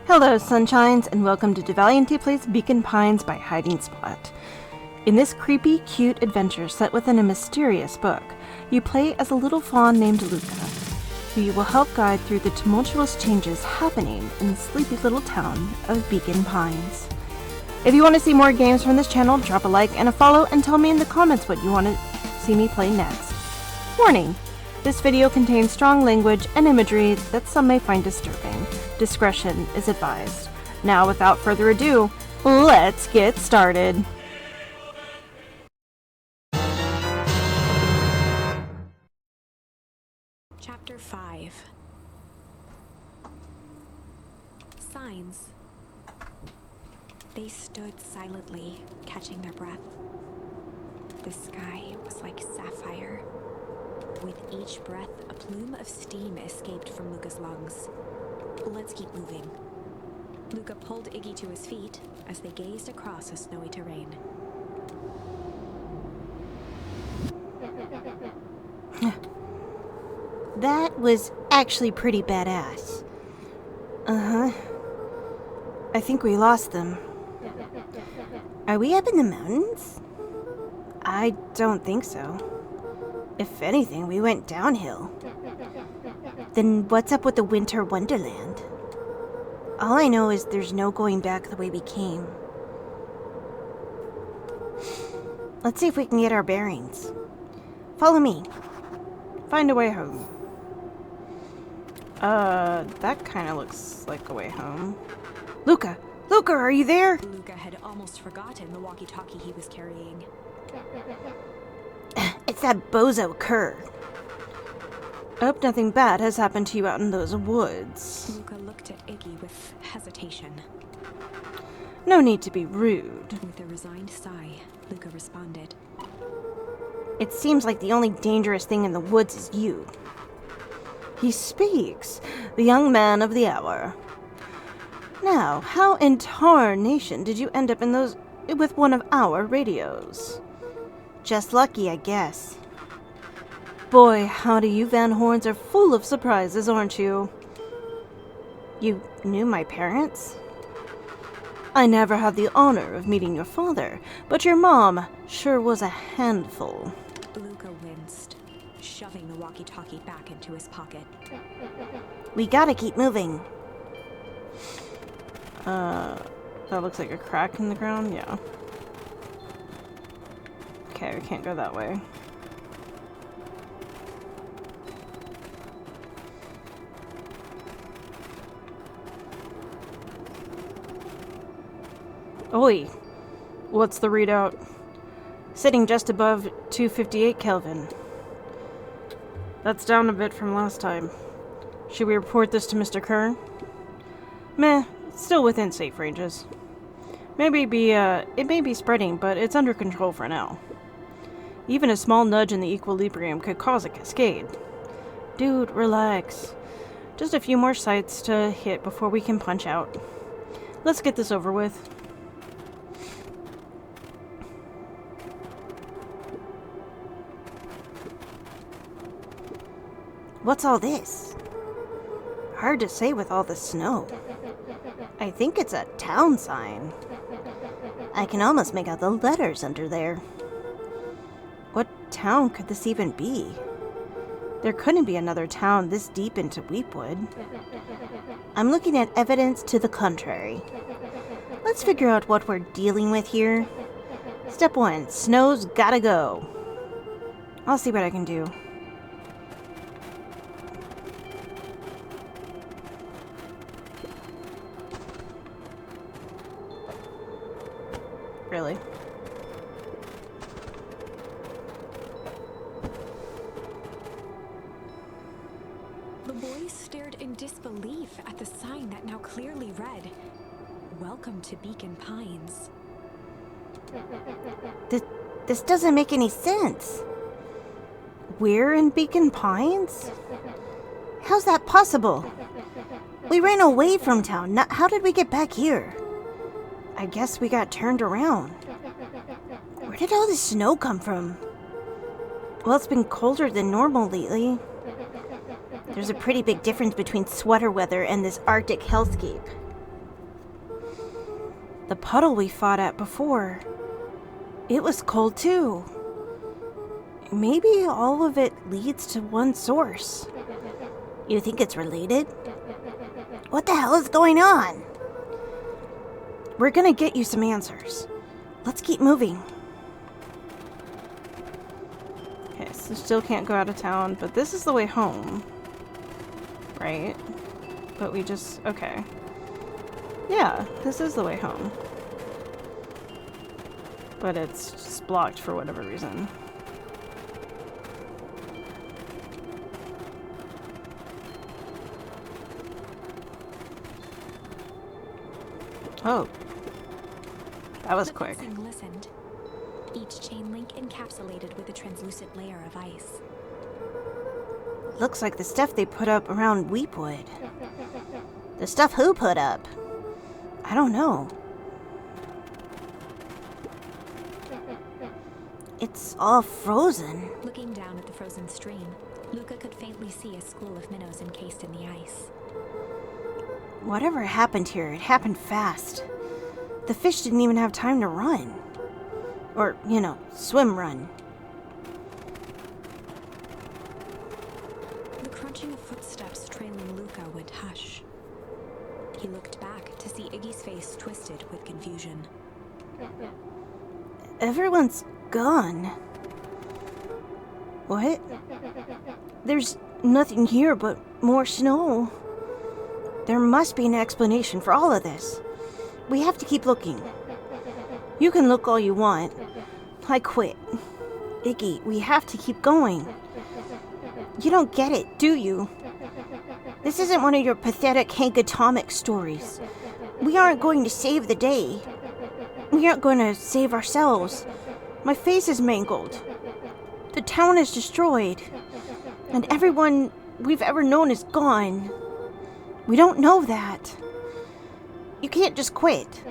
Hello, sunshines, and welcome to deValiante Plays Beacon Pines by Hiding Spot. In this creepy, cute adventure set within a mysterious book, you play as a little fawn named Luca, who you will help guide through the tumultuous changes happening in the sleepy little town of Beacon Pines. If you want to see more games from this channel, drop a like and a follow and tell me in the comments what you want to see me play next. Warning! This video contains strong language and imagery that some may find disturbing. Discretion is advised. Now, without further ado, let's get started. Chapter 5. Signs. They stood silently, catching their breath. The sky was like sapphire. With each breath, a plume of steam escaped from Luca's lungs. Let's keep moving. Luca pulled Iggy to his feet as they gazed across a snowy terrain. That was actually pretty badass. Uh-huh. I think we lost them. Are we up in the mountains? I don't think so. If anything, we went downhill. Then what's up with the winter wonderland? All I know is there's no going back the way we came. Let's see if we can get our bearings. Follow me. Find a way home. That kind of looks like a way home. Luca! Luca, are you there? Luca had almost forgotten the walkie-talkie he was carrying. It's that bozo Kerr. I hope nothing bad has happened to you out in those woods. Luca looked at Iggy with hesitation. No need to be rude. With a resigned sigh, Luca responded. It seems like the only dangerous thing in the woods is you. He speaks, the young man of the hour. Now, how in tarnation did you end up in those with one of our radios? Just lucky, I guess. Boy, howdy, you Van Horns are full of surprises, aren't you? You knew my parents? I never had the honor of meeting your father, but your mom sure was a handful. Luca winced, shoving the walkie-talkie back into his pocket. We gotta keep moving. That looks like a crack in the ground, yeah. Okay, we can't go that way. Oi! What's the readout? Sitting just above 258 Kelvin. That's down a bit from last time. Should we report this to Mr. Kern? Meh, it's still within safe ranges. It may be spreading, but it's under control for now. Even a small nudge in the equilibrium could cause a cascade. Dude, relax. Just a few more sites to hit before we can punch out. Let's get this over with. What's all this? Hard to say with all the snow. I think it's a town sign. I can almost make out the letters under there. What town could this even be? There couldn't be another town this deep into Weepwood. I'm looking at evidence to the contrary. Let's figure out what we're dealing with here. Step 1, snow's gotta go. I'll see what I can do. Really? The boys stared in disbelief at the sign that now clearly read, "Welcome to Beacon Pines." This doesn't make any sense. We're in Beacon Pines? How's that possible? We ran away from town. How did we get back here? I guess we got turned around. Where did all this snow come from? Well, it's been colder than normal lately. There's a pretty big difference between sweater weather and this Arctic hellscape. The puddle we fought at before, it was cold too. Maybe all of it leads to one source. You think it's related? What the hell is going on? We're gonna get you some answers. Let's keep moving. Okay, so still can't go out of town, but this is the way home. Right? But we just... okay. Yeah, this is the way home. But it's just blocked for whatever reason. Oh. That was quick. The fencing listened. Each chain link encapsulated with a translucent layer of ice. Looks like the stuff they put up around Weepwood. The stuff who put up? I don't know. It's all frozen. Looking down at the frozen stream, Luca could faintly see a school of minnows encased in the ice. Whatever happened here, it happened fast. The fish didn't even have time to run. Or, you know, swim run. The crunching of footsteps trailing Luca went hush. He looked back to see Iggy's face twisted with confusion. Everyone's gone. What? There's nothing here but more snow. There must be an explanation for all of this. We have to keep looking. You can look all you want. I quit. Iggy, we have to keep going. You don't get it, do you? This isn't one of your pathetic Hank Atomic stories. We aren't going to save the day. We aren't going to save ourselves. My face is mangled. The town is destroyed. And everyone we've ever known is gone. We don't know that. You can't just quit.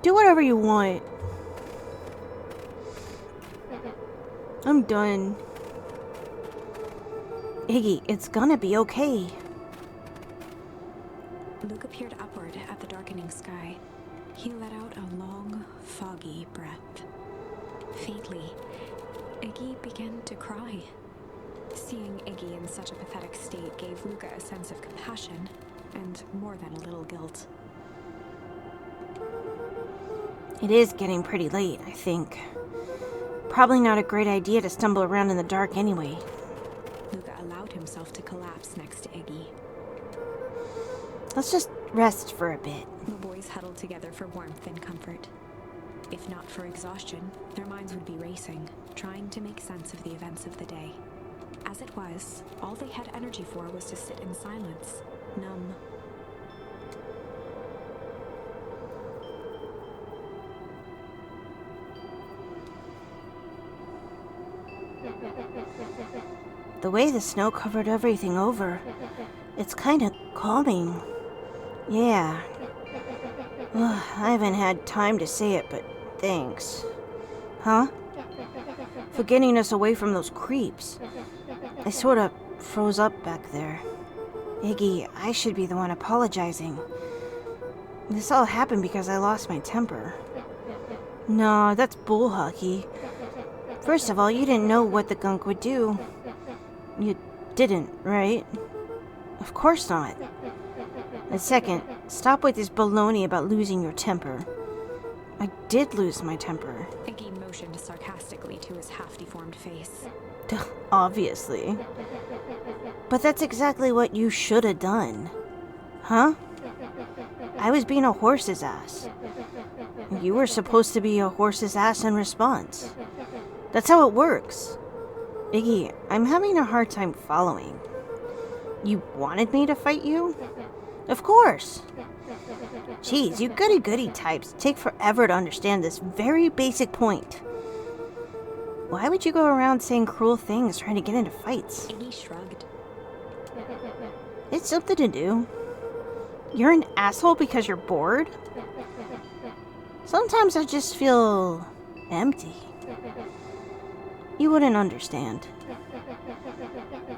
Do whatever you want. I'm done. Iggy, it's gonna be okay. Luca peered upward at the darkening sky. He let out a long, foggy breath. Faintly, Iggy began to cry. Seeing Iggy in such a pathetic state gave Luca a sense of compassion, and more than a little guilt. It is getting pretty late, I think. Probably not a great idea to stumble around in the dark anyway. Luca allowed himself to collapse next to Iggy. Let's just rest for a bit. The boys huddled together for warmth and comfort. If not for exhaustion, their minds would be racing, trying to make sense of the events of the day. As it was, all they had energy for was to sit in silence, numb. The way the snow covered everything over, it's kind of calming. Yeah. Ugh, I haven't had time to say it, but thanks. Huh? For getting us away from those creeps. I sort of froze up back there. Iggy, I should be the one apologizing. This all happened because I lost my temper. No, that's bull hockey. First of all, you didn't know what the gunk would do. You didn't, right? Of course not. And second, stop with this baloney about losing your temper. I did lose my temper. Iggy motioned sarcastically to his half-deformed face. Obviously. But that's exactly what you should have done. Huh? I was being a horse's ass. You were supposed to be a horse's ass in response. That's how it works. Iggy, I'm having a hard time following. You wanted me to fight you? Of course. Jeez, you goody-goody types take forever to understand this very basic point. Why would you go around saying cruel things trying to get into fights? Iggy shrugged. It's something to do. You're an asshole because you're bored? Sometimes I just feel empty. You wouldn't understand.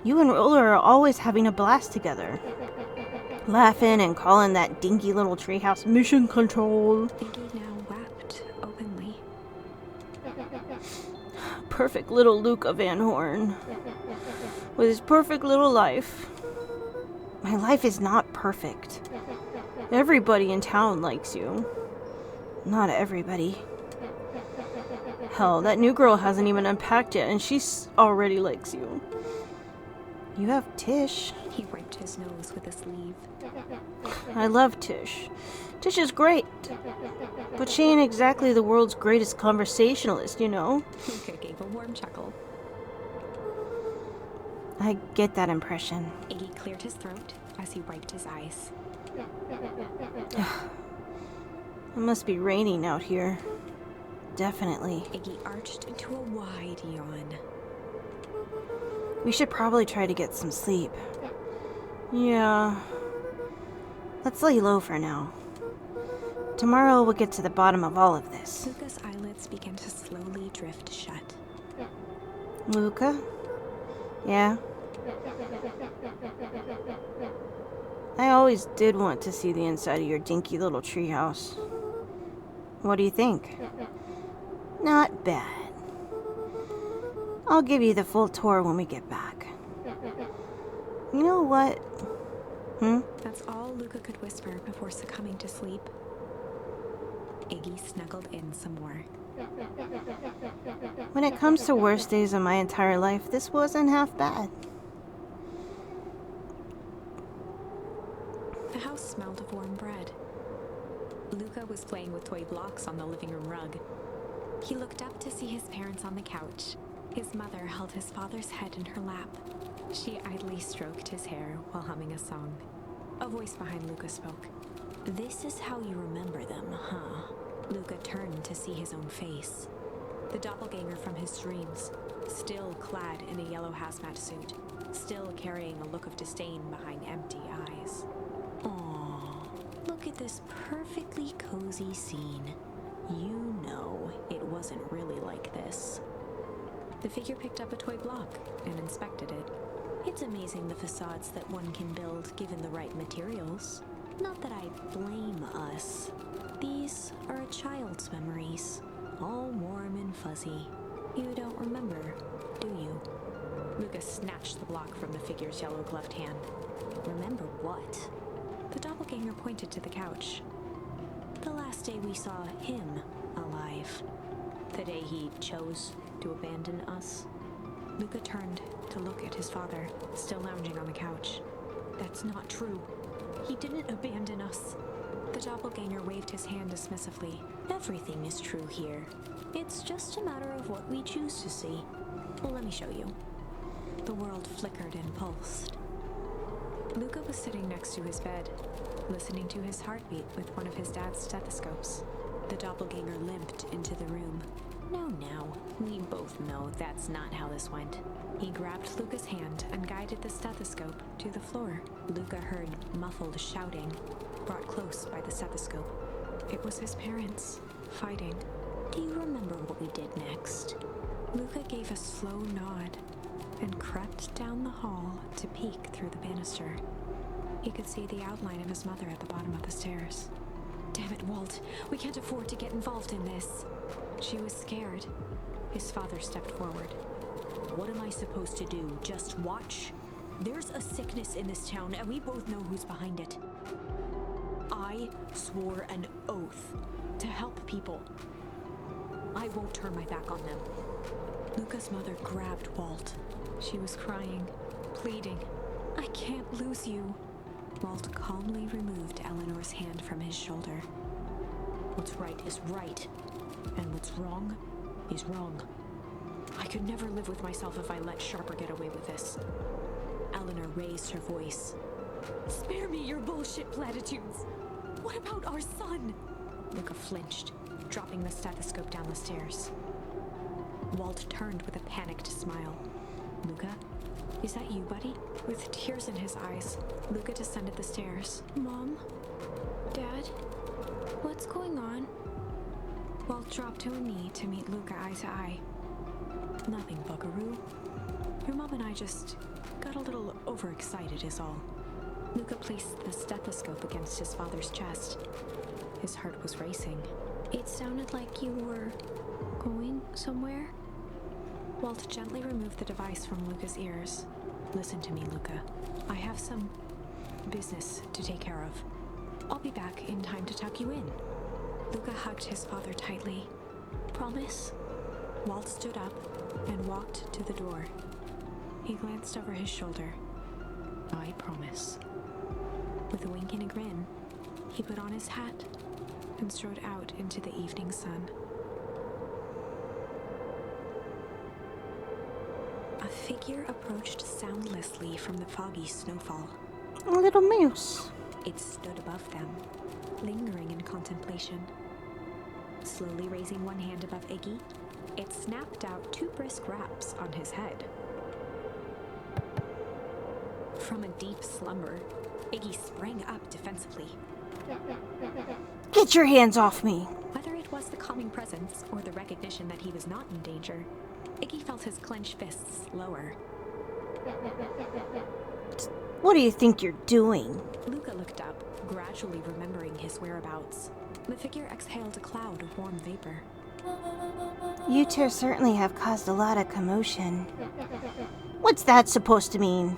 You and Roller are always having a blast together. laughing and calling that dinky little treehouse mission control. Iggy now wept openly. Perfect little Luca Van Horn. With his perfect little life. My life is not perfect. Everybody in town likes you. Not everybody. Hell, that new girl hasn't even unpacked yet, and she already likes you. You have Tish. He wiped his nose with a sleeve. I love Tish. Tish is great. But she ain't exactly the world's greatest conversationalist, you know? Luca gave a warm chuckle. I get that impression. Iggy cleared his throat as he wiped his eyes. It must be raining out here. Definitely. Iggy arched into a wide yawn. We should probably try to get some sleep. Yeah. Let's lay low for now. Tomorrow we'll get to the bottom of all of this. Luca's eyelids began to slowly drift shut. Luca? Yeah? I always did want to see the inside of your dinky little treehouse. What do you think? Not bad. I'll give you the full tour when we get back. You know what? That's all Luca could whisper before succumbing to sleep. Iggy snuggled in some more. When it comes to worst days of my entire life, this wasn't half bad. The house smelled of warm bread. Luca was playing with toy blocks on the living room rug. He looked up to see his parents on the couch. His mother held his father's head in her lap. She idly stroked his hair while humming a song. A voice behind Luca spoke. "This is how you remember them, huh?" Luca turned to see his own face. The doppelganger from his dreams, still clad in a yellow hazmat suit, still carrying a look of disdain behind empty eyes. Aww, look at this perfectly cozy scene. You know it wasn't really like this. The figure picked up a toy block and inspected it. It's amazing the facades that one can build given the right materials. Not that I blame us. These are a child's memories, all warm and fuzzy. You don't remember, do you? Luca snatched the block from the figure's yellow-gloved hand. Remember what? The doppelganger pointed to the couch. The last day we saw him alive. The day he chose to abandon us. Luca turned to look at his father, still lounging on the couch. That's not true. He didn't abandon us. The doppelganger waved his hand dismissively. Everything is true here. It's just a matter of what we choose to see. Well, let me show you. The world flickered and pulsed. Luca was sitting next to his bed, listening to his heartbeat with one of his dad's stethoscopes. The doppelganger limped into the room. No, we both know that's not how this went. He grabbed Luca's hand and guided the stethoscope to the floor. Luca heard muffled shouting, brought close by the stethoscope. It was his parents, fighting. Do you remember what we did next? Luca gave a slow nod and crept down the hall to peek through the banister. He could see the outline of his mother at the bottom of the stairs. Damn it, Walt. We can't afford to get involved in this. She was scared. His father stepped forward. What am I supposed to do? Just watch? There's a sickness in this town, and we both know who's behind it. I swore an oath to help people. I won't turn my back on them. Luca's mother grabbed Walt. She was crying, pleading. I can't lose you. Walt calmly removed Eleanor's hand from his shoulder. What's right is right, and what's wrong is wrong. I could never live with myself if I let Sharper get away with this. Eleanor raised her voice. Spare me your bullshit platitudes. What about our son? Luca flinched, dropping the stethoscope down the stairs. Walt turned with a panicked smile. Luca, is that you, buddy? With tears in his eyes, Luca descended the stairs. Mom? Dad? What's going on? Walt dropped to a knee to meet Luca eye to eye. Nothing, buckaroo. Your mom and I just got a little overexcited is all. Luca placed the stethoscope against his father's chest. His heart was racing. It sounded like you were going somewhere. Walt gently removed the device from Luca's ears. Listen to me, Luca. I have some business to take care of. I'll be back in time to tuck you in. Luca hugged his father tightly. Promise? Walt stood up and walked to the door. He glanced over his shoulder. I promise. With a wink and a grin, he put on his hat and strode out into the evening sun. A figure approached soundlessly from the foggy snowfall. A little mouse. It stood above them, lingering in contemplation. Slowly raising one hand above Iggy, it snapped out 2 brisk raps on his head. From a deep slumber, Iggy sprang up defensively. Get your hands off me! Whether it was the calming presence or the recognition that he was not in danger, Iggy felt his clenched fists lower. What do you think you're doing? Luca looked up, gradually remembering his whereabouts. The figure exhaled a cloud of warm vapor. You two certainly have caused a lot of commotion. What's that supposed to mean?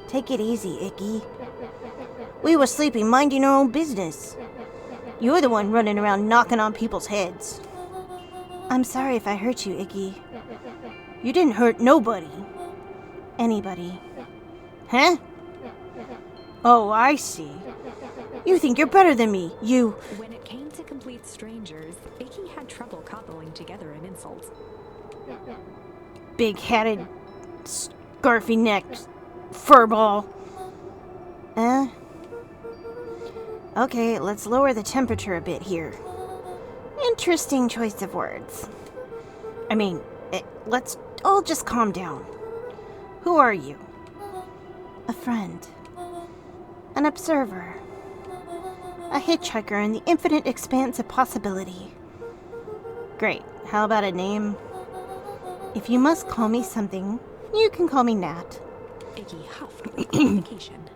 Take it easy, Icky. We were sleeping, minding our own business. You're the one running around knocking on people's heads. I'm sorry if I hurt you, Icky. You didn't hurt nobody. Anybody. Huh? Oh, I see. You think you're better than me, you... When it came to complete strangers, Icky had trouble cobbling together an insult. Big-headed, scarfy-necked furball. Okay, let's lower the temperature a bit here. Interesting choice of words. I mean, let's all just calm down. Who are you? A friend. An observer. A hitchhiker in the infinite expanse of possibility. Great. How about a name? If you must call me something, you can call me Nat. Iggy huffed with qualification.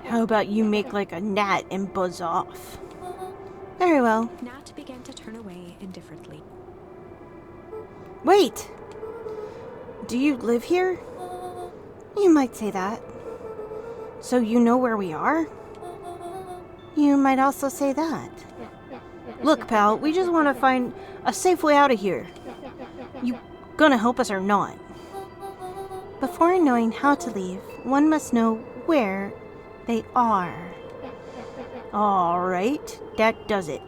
How about you make like a gnat and buzz off? Very well. Nat began to turn away indifferently. Wait! Do you live here? You might say that. So you know where we are? You might also say that. Look, pal, we just want to find a safe way out of here. You gonna help us or not? Before knowing how to leave, one must know where they are. Alright, that does it.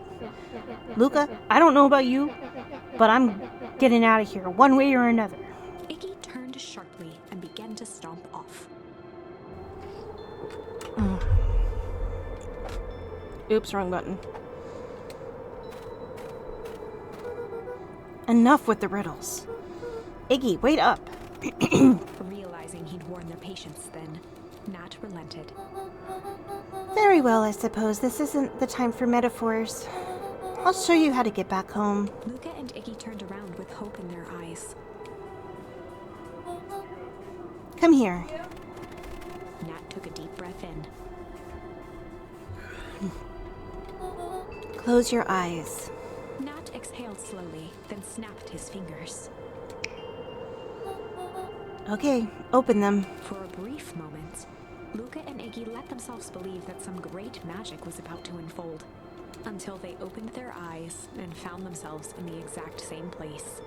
Luca, I don't know about you, but I'm getting out of here one way or another. Iggy turned sharply and began to stomp off. Oops, wrong button. Enough with the riddles. Iggy, wait up. Realizing he'd worn their patience then, Nat relented. Very well, I suppose this isn't the time for metaphors. I'll show you how to get back home. Luca and Iggy turned around with hope in their eyes. Come here. Nat took a deep breath in. Close your eyes. Nat exhaled slowly, then snapped his fingers. Okay, open them. For a brief moment, Luca and Iggy let themselves believe that some great magic was about to unfold, until they opened their eyes and found themselves in the exact same place,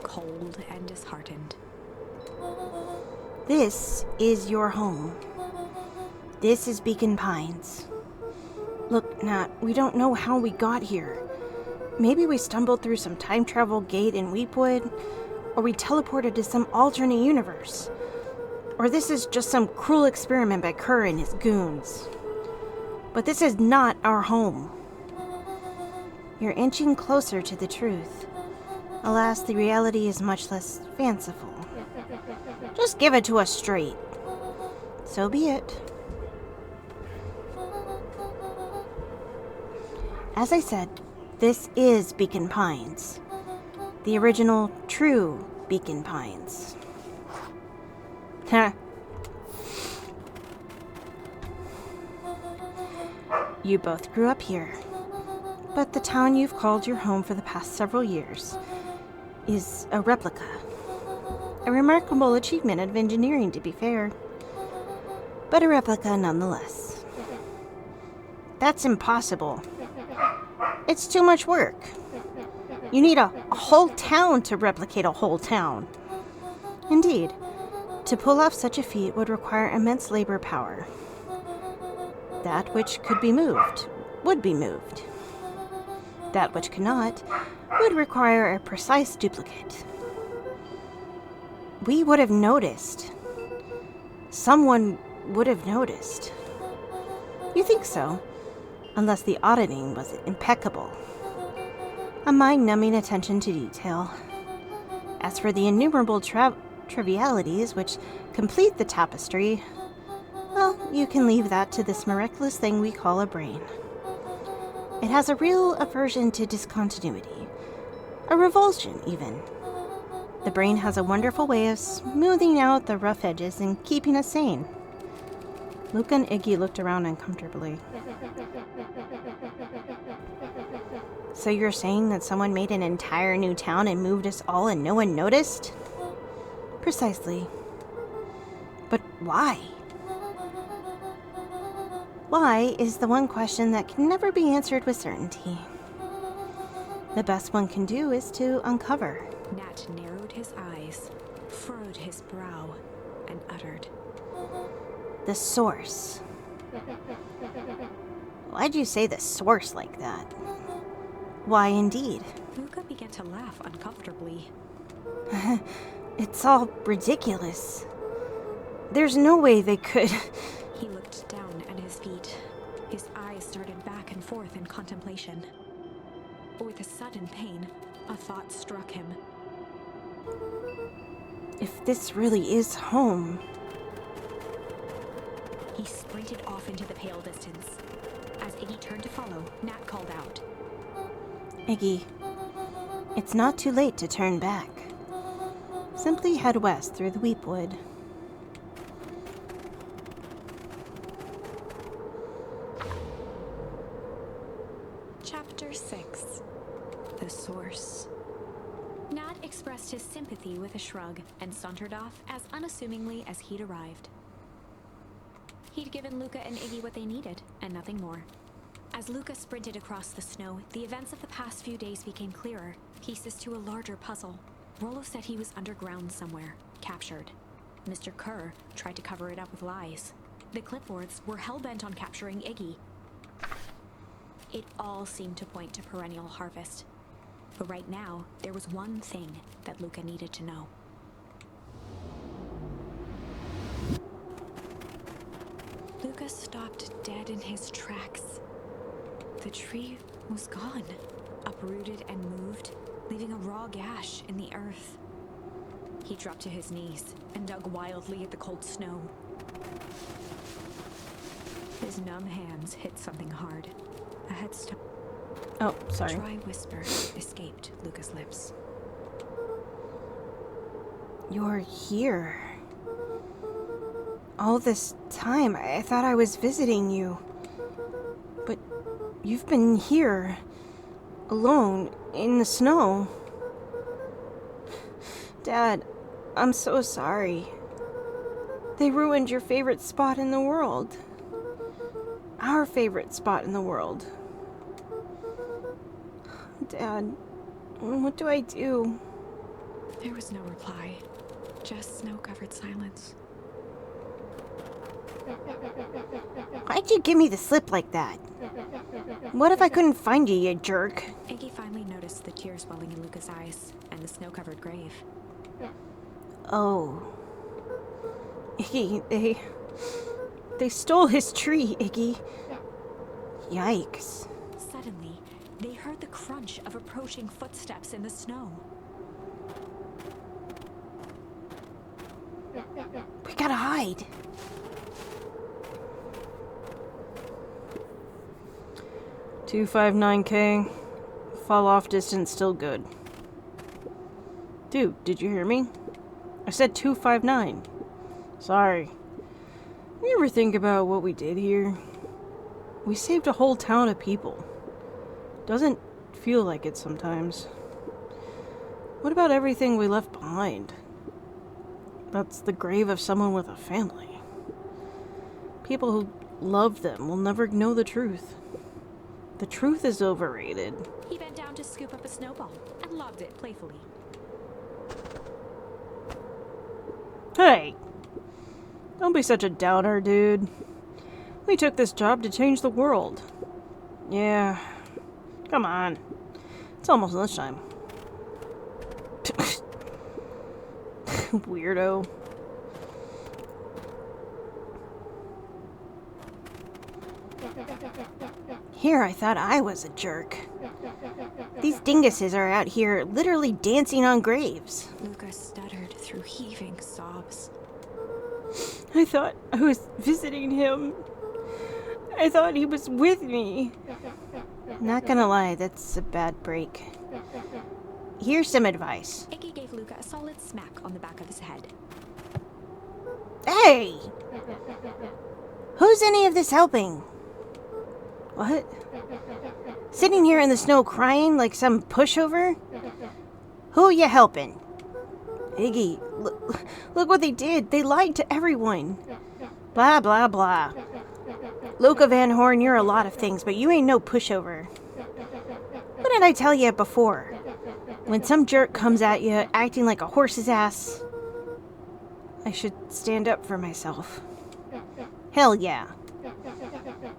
cold and disheartened. This is your home. This is Beacon Pines. Look, Nat, we don't know how we got here. Maybe we stumbled through some time travel gate in Weepwood, or we teleported to some alternate universe. Or this is just some cruel experiment by Kerr and his goons. But this is not our home. You're inching closer to the truth. Alas, the reality is much less fanciful. Just give it to us straight. So be it. As I said, this is Beacon Pines. The original, true Beacon Pines. You both grew up here, but the town you've called your home for the past several years is a replica. A remarkable achievement of engineering, to be fair, but a replica nonetheless. That's impossible. It's too much work. You need a whole town to replicate a whole town. Indeed, to pull off such a feat would require immense labor power. That which could be moved would be moved. That which cannot would require a precise duplicate. We would have noticed. Someone would have noticed. You think so? Unless the auditing was impeccable. A mind-numbing attention to detail. As for the innumerable trivialities which complete the tapestry, well, you can leave that to this miraculous thing we call a brain. It has a real aversion to discontinuity. A revulsion, even. The brain has a wonderful way of smoothing out the rough edges and keeping us sane. Luca and Iggy looked around uncomfortably. So you're saying that someone made an entire new town and moved us all and no one noticed? Precisely. But why? Why is the one question that can never be answered with certainty. The best one can do is to uncover. Nat narrowed his eyes, furrowed his brow, and uttered, The source. Why'd you say the source like that? Why, indeed. Luca began to laugh uncomfortably. It's all ridiculous. There's no way they could... He looked down at his feet. His eyes started back and forth in contemplation. With a sudden pain, a thought struck him. If this really is home... He sprinted off into the pale distance. As Iggy turned to follow, Nat called out, Iggy, it's not too late to turn back. Simply head west through the Weepwood. Chapter 6. The Source. Nat expressed his sympathy with a shrug and sauntered off as unassumingly as he'd arrived. He'd given Luca and Iggy what they needed, and nothing more. As Luca sprinted across the snow, the events of the past few days became clearer, pieces to a larger puzzle. Rollo said he was underground somewhere, captured. Mr. Kerr tried to cover it up with lies. The clipboards were hell-bent on capturing Iggy. It all seemed to point to perennial harvest. But right now, there was one thing that Luca needed to know. Luca stopped dead in his tracks. The tree was gone, uprooted and moved, leaving a raw gash in the earth. He dropped to his knees and dug wildly at the cold snow. His numb hands hit something hard. A headstone. Oh, sorry. A dry whisper escaped Luca's lips. You're here. All this time, I thought I was visiting you. But you've been here, alone, in the snow. Dad, I'm so sorry. They ruined your favorite spot in the world. Our favorite spot in the world. Dad, what do I do? There was no reply, just snow-covered silence. Why'd you give me the slip like that? What if I couldn't find you, you jerk? Iggy finally noticed the tears welling in Luca's eyes and the snow-covered grave. Oh. Iggy, they stole his tree, Iggy. Yikes. Suddenly, they heard the crunch of approaching footsteps in the snow. We gotta hide. $259K. Fall off distance still good. Dude, did you hear me? I said 259. Sorry. You ever think about what we did here? We saved a whole town of people. Doesn't feel like it sometimes. What about everything we left behind? That's the grave of someone with a family. People who love them will never know the truth. The truth is overrated. He bent down to scoop up a snowball and lobbed it playfully. Hey! Don't be such a downer, dude. We took this job to change the world. Yeah. Come on. It's almost lunchtime. Weirdo. Here I thought I was a jerk. These dinguses are out here literally dancing on graves. Luca stuttered through heaving sobs. I thought I was visiting him. I thought he was with me. Not gonna lie, that's a bad break. Here's some advice. Iggy gave Luca a solid smack on the back of his head. Hey! Who's any of this helping? What? Sitting here in the snow crying like some pushover? Who you helping? Iggy, look what they did. They lied to everyone. Blah, blah, blah. Luca Van Horn, you're a lot of things, but you ain't no pushover. What did I tell you before? When some jerk comes at you acting like a horse's ass, I should stand up for myself. Hell yeah.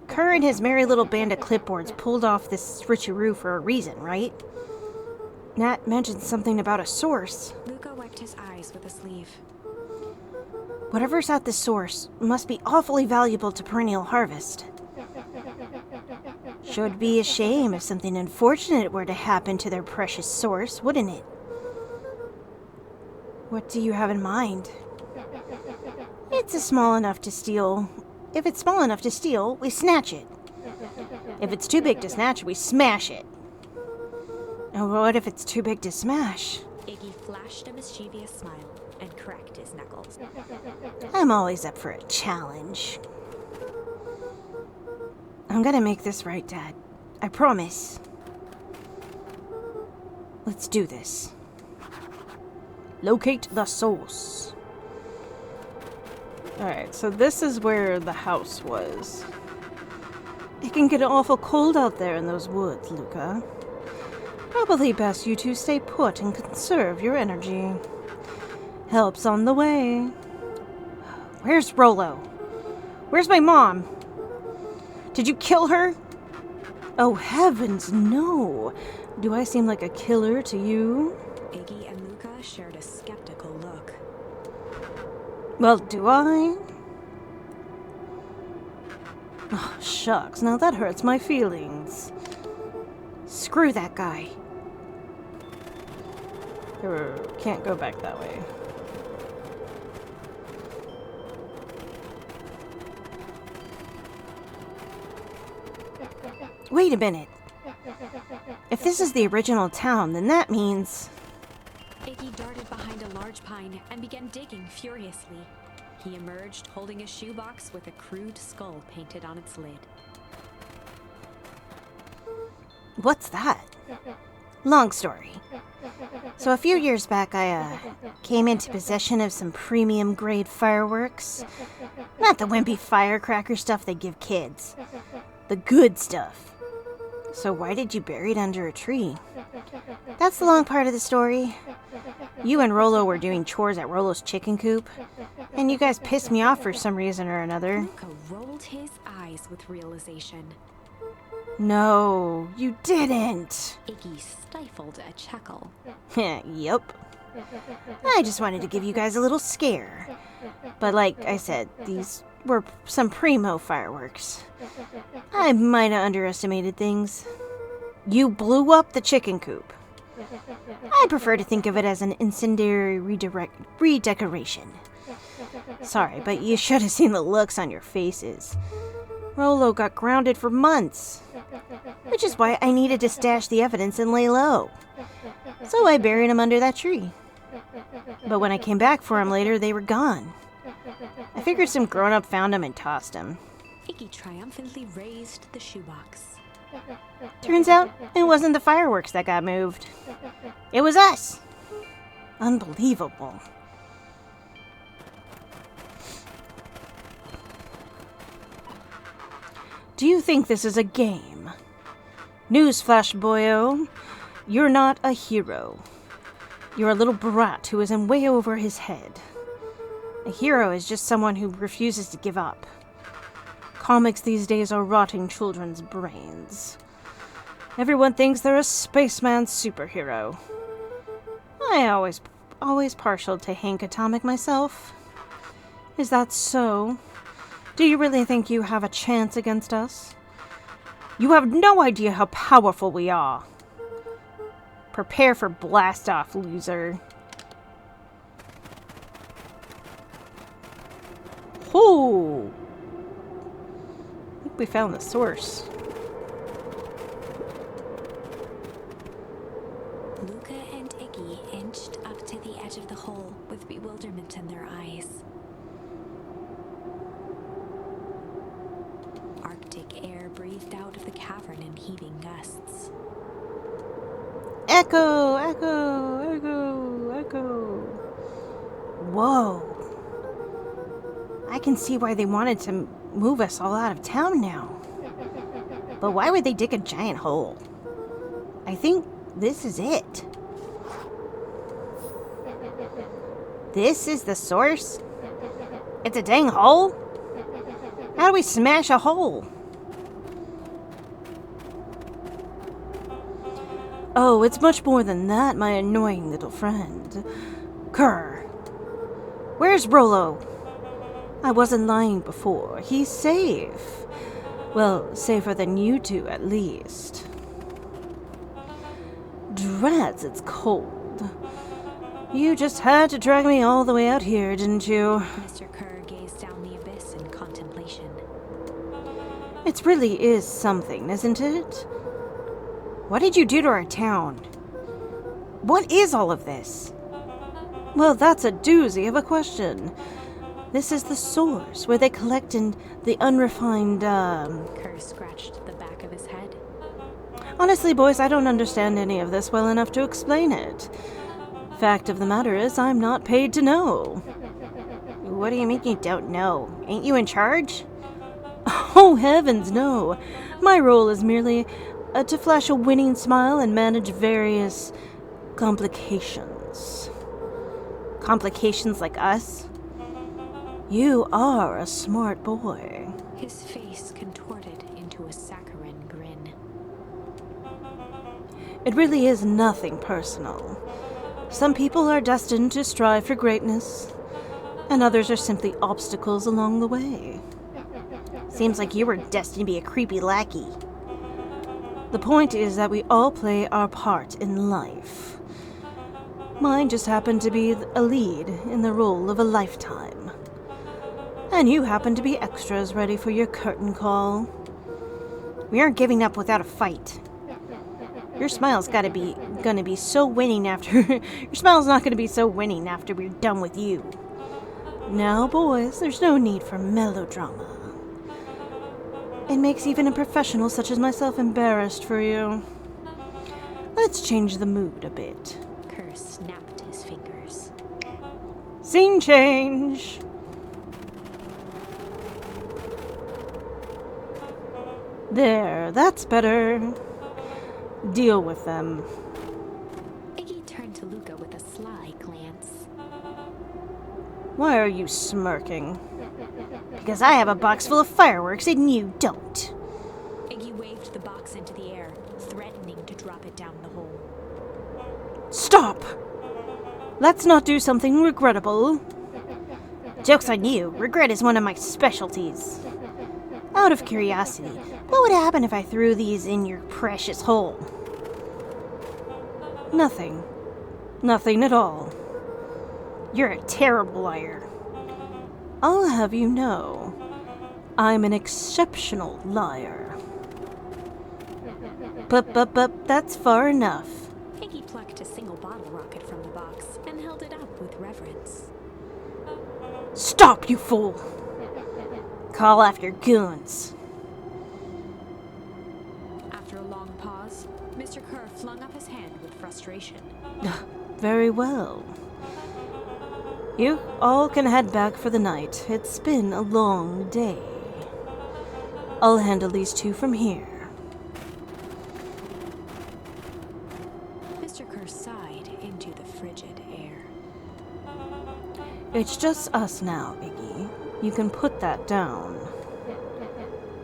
Kerr and his merry little band of clipboards pulled off this switcheroo for a reason, right? Nat mentioned something about a source. Luca wiped his eyes with a sleeve. Whatever's at the source must be awfully valuable to Perennial Harvest. Should be a shame if something unfortunate were to happen to their precious source, wouldn't it? What do you have in mind? It's small enough to steal. If it's small enough to steal, we snatch it. If it's too big to snatch, we smash it. And what if it's too big to smash? Iggy flashed a mischievous smile and cracked his knuckles. I'm always up for a challenge. I'm gonna make this right, Dad. I promise. Let's do this. Locate the source. Alright, so this is where the house was. It can get awful cold out there in those woods, Luca. Probably best you two stay put and conserve your energy. Help's on the way. Where's Rollo? Where's my mom? Did you kill her? Oh heavens, no. Do I seem like a killer to you? Iggy and Luca shared a skeptical look. Well, do I? Oh, shucks, now that hurts my feelings. Screw that guy. Can't go back that way. Wait a minute. If this is the original town, then that means... Iggy darted behind a large pine and began digging furiously. He emerged holding a shoebox with a crude skull painted on its lid. What's that? Long story. So a few years back, I came into possession of some premium grade fireworks. Not the wimpy firecracker stuff they give kids. The good stuff. So why did you bury it under a tree? That's the long part of the story. You and Rollo were doing chores at Rollo's chicken coop, and you guys pissed me off for some reason or another. Luca rolled his eyes with realization. No, you didn't. Iggy stifled a chuckle. Yep. I just wanted to give you guys a little scare. But like I said, these were some primo fireworks. I might have underestimated things. You blew up the chicken coop. I prefer to think of it as an incendiary redecoration. Sorry, but you should have seen the looks on your faces. Rollo got grounded for months, which is why I needed to stash the evidence and lay low. So I buried him under that tree. But when I came back for him later, they were gone. I figured some grown-up found him and tossed him. Iggy triumphantly raised the shoebox. Turns out it wasn't the fireworks that got moved. It was us. Unbelievable. Do you think this is a game? Newsflash, boyo. You're not a hero. You're a little brat who is in way over his head. A hero is just someone who refuses to give up. Comics these days are rotting children's brains. Everyone thinks they're a spaceman superhero. I always partial to Hank Atomic myself. Is that so? Do you really think you have a chance against us? You have no idea how powerful we are. Prepare for blast-off, loser. Oh! I think we found the source. Luca and Iggy inched up to the edge of the hole with bewilderment in their eyes. Arctic air breathed out of the cavern in heaving gusts. Echo! Echo! Echo! Echo! Whoa! I can see why they wanted to move us all out of town now. But why would they dig a giant hole? I think this is it. This is the source? It's a dang hole? How do we smash a hole? Oh, it's much more than that, my annoying little friend. Kerr. Where's Rollo? I wasn't lying before. He's safe. Well, safer than you two, at least. Drats, it's cold. You just had to drag me all the way out here, didn't you? Mr. Kerr gazed down the abyss in contemplation. It really is something, isn't it? What did you do to our town? What is all of this? Well, that's a doozy of a question. This is the source, where they collect in the unrefined, Kerr scratched the back of his head. Honestly, boys, I don't understand any of this well enough to explain it. Fact of the matter is, I'm not paid to know. What do you mean you don't know? Ain't you in charge? Oh, heavens, no. My role is merely to flash a winning smile and manage various complications. Complications like us? You are a smart boy. His face contorted into a saccharine grin. It really is nothing personal. Some people are destined to strive for greatness, and others are simply obstacles along the way. Seems like you were destined to be a creepy lackey. The point is that we all play our part in life. Mine just happened to be a lead in the role of a lifetime. And you happen to be extras ready for your curtain call. We aren't giving up without a fight. Your smile's gonna be so winning after your smile's not gonna be so winning after we're done with you. Now, boys, there's no need for melodrama. It makes even a professional such as myself embarrassed for you. Let's change the mood a bit. Kerr snapped his fingers. Scene change! There, that's better. Deal with them. Iggy turned to Luca with a sly glance. Why are you smirking? Because I have a box full of fireworks and you don't. Iggy waved the box into the air, threatening to drop it down the hole. Stop! Let's not do something regrettable. Joke's on you. Regret is one of my specialties. Out of curiosity, what would happen if I threw these in your precious hole? Nothing. Nothing at all. You're a terrible liar. I'll have you know, I'm an exceptional liar. But that's far enough. Iggy plucked a single bottle rocket from the box and held it up with reverence. Stop, you fool! Call after goons. After a long pause, Mr. Kerr flung up his hand with frustration. Very well. You all can head back for the night. It's been a long day. I'll handle these two from here. Mr. Kerr sighed into the frigid air. It's just us now, Iggy. You can put that down.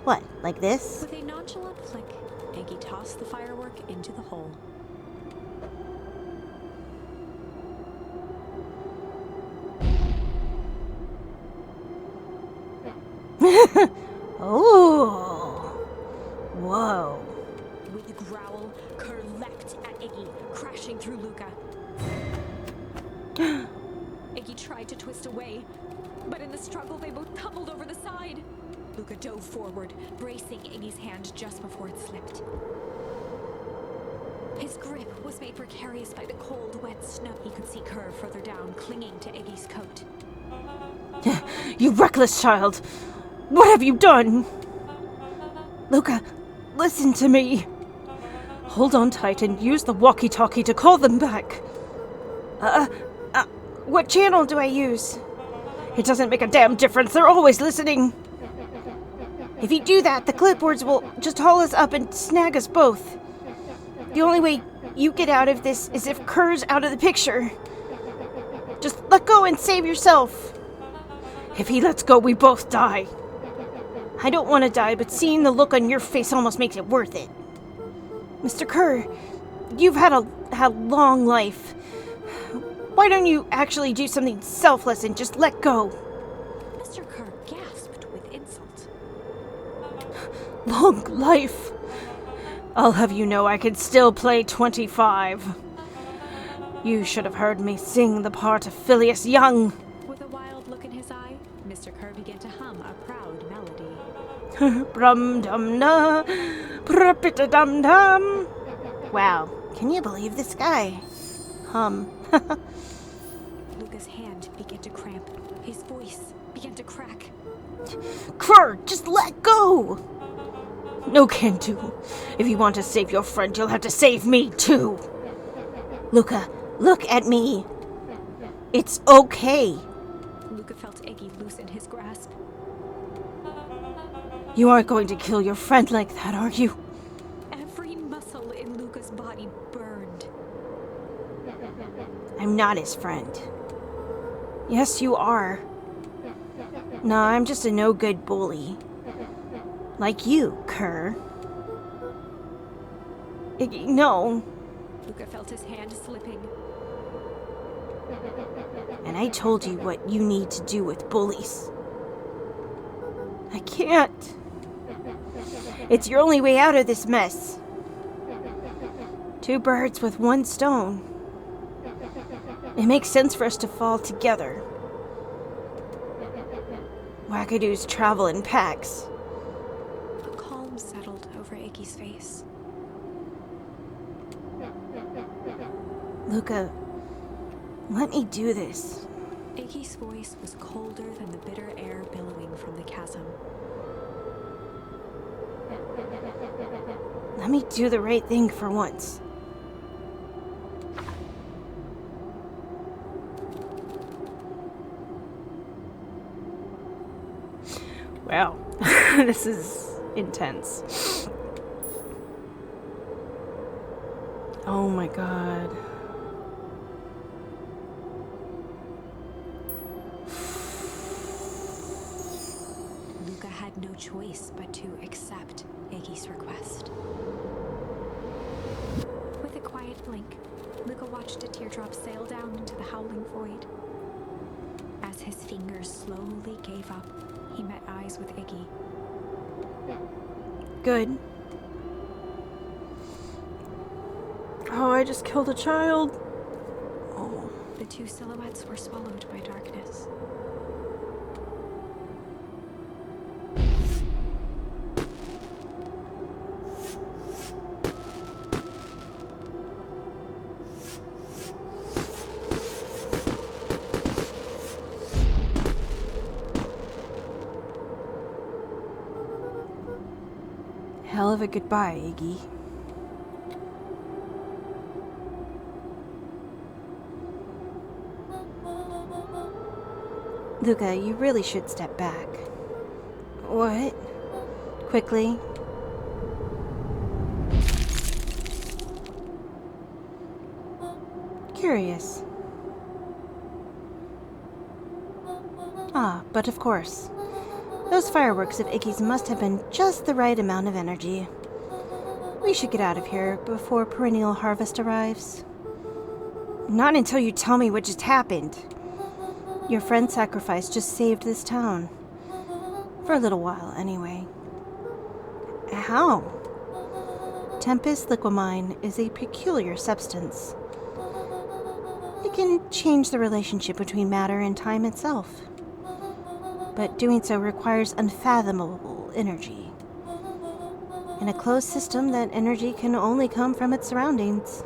What, like this? With a nonchalant flick, Iggy tossed the firework into the hole. Oh! Whoa. With a growl, Kerr leapt at Iggy, crashing through Luca. Iggy tried to twist away, but in the struggle they both tumbled over the side. Luca dove forward, bracing Iggy's hand just before it slipped. His grip was made precarious by the cold, wet snow. He could see Kerr further down, clinging to Iggy's coat. You reckless child! What have you done? Luca, listen to me. Hold on tight and use the walkie-talkie to call them back. What channel do I use? It doesn't make a damn difference. They're always listening. If you do that, the clipboards will just haul us up and snag us both. The only way you get out of this is if Kerr's out of the picture. Just let go and save yourself. If he lets go, we both die. I don't want to die, but seeing the look on your face almost makes it worth it. Mr. Kerr, you've had a long life. Why don't you actually do something selfless and just let go? Mr. Kerr gasped with insult. Long life? I'll have you know I can still play 25. You should have heard me sing the part of Phileas Young. With a wild look in his eye, Mr. Kerr began to hum a proud melody. Brum dum na, prapita dum dum. Wow, can you believe this guy? Luca's hand began to cramp. His voice began to crack. Kerr, just let go! No can do. If you want to save your friend, you'll have to save me too. Luca, look at me. It's okay. Luca felt Iggy loosen his grasp. You aren't going to kill your friend like that, are you? Every muscle in Luca's body burned. I'm not his friend. Yes, you are. No, I'm just a no-good bully. Like you, Kerr. No. Luca felt his hand slipping. And I told you what you need to do with bullies. I can't. It's your only way out of this mess. Two birds with one stone. It makes sense for us to fall together. Wackadoos travel in packs. A calm settled over Iggy's face. Luca, let me do this. Iggy's voice was colder than the bitter air billowing from the chasm. Let me do the right thing for once. Wow, this is intense. Oh my god. Luca had no choice but to accept Iggy's request. With a quiet blink, Luca watched a teardrop sail down into the howling void. As his fingers slowly gave up, he met eyes with Iggy. Good. Oh, I just killed a child. Oh. The two silhouettes were swallowed by darkness. of a goodbye, Iggy. Luca, you really should step back. What? Quickly. Curious. Ah, but of course. Those fireworks of Iggy's must have been just the right amount of energy. We should get out of here before perennial harvest arrives. Not until you tell me what just happened. Your friend's sacrifice just saved this town. For a little while, anyway. How? Tempest liquamine is a peculiar substance. It can change the relationship between matter and time itself. But doing so requires unfathomable energy. In a closed system, that energy can only come from its surroundings.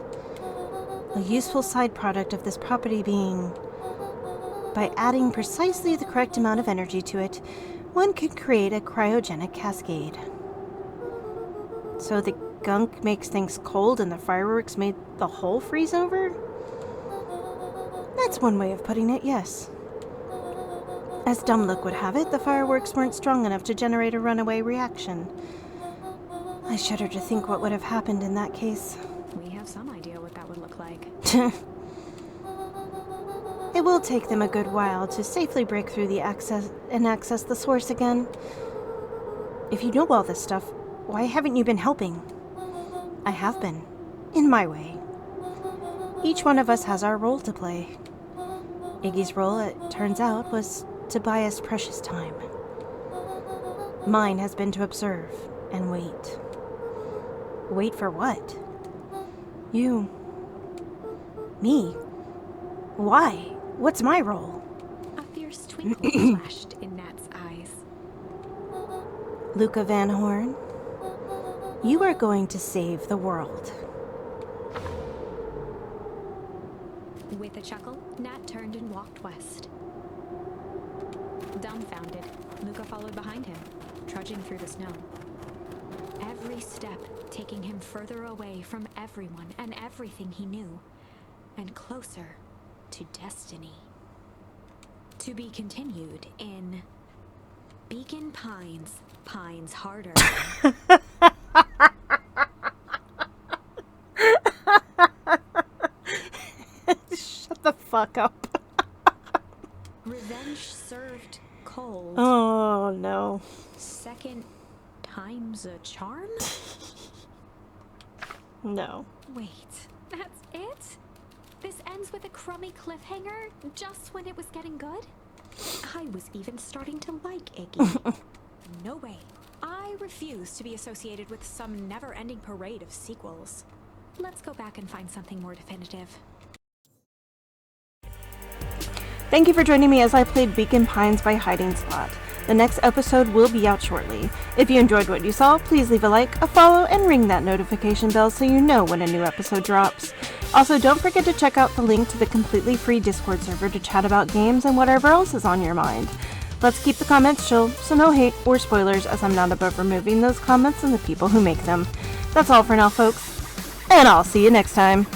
A useful side product of this property being, by adding precisely the correct amount of energy to it, one could create a cryogenic cascade. So the gunk makes things cold and the fireworks made the whole freeze over? That's one way of putting it, yes. As dumb luck would have it, the fireworks weren't strong enough to generate a runaway reaction. I shudder to think what would have happened in that case. We have some idea what that would look like. It will take them a good while to safely break through the access the source again. If you know all this stuff, why haven't you been helping? I have been, in my way. Each one of us has our role to play. Iggy's role, it turns out, was to buy us precious time. Mine has been to observe and wait. Wait for what? You. Me. Why? What's my role? A fierce twinkle flashed in Nat's eyes. Luca Van Horn, you are going to save the world. With a chuckle, Nat turned and walked west. Dumbfounded, Luca followed behind him, trudging through the snow. Every step taking him further away from everyone and everything he knew, and closer to destiny. To be continued in Beacon Pines, Pines Harder. Shut the fuck up. Revenge served cold. Oh, no. Second time's a charm? No. Wait, that's it? This ends with a crummy cliffhanger just when it was getting good? I was even starting to like Iggy. No way. I refuse to be associated with some never-ending parade of sequels. Let's go back and find something more definitive. Thank you for joining me as I played Beacon Pines by Hiding Spot. The next episode will be out shortly. If you enjoyed what you saw, please leave a like, a follow, and ring that notification bell so you know when a new episode drops. Also, don't forget to check out the link to the completely free Discord server to chat about games and whatever else is on your mind. Let's keep the comments chill, so no hate or spoilers, as I'm not above removing those comments and the people who make them. That's all for now, folks, and I'll see you next time.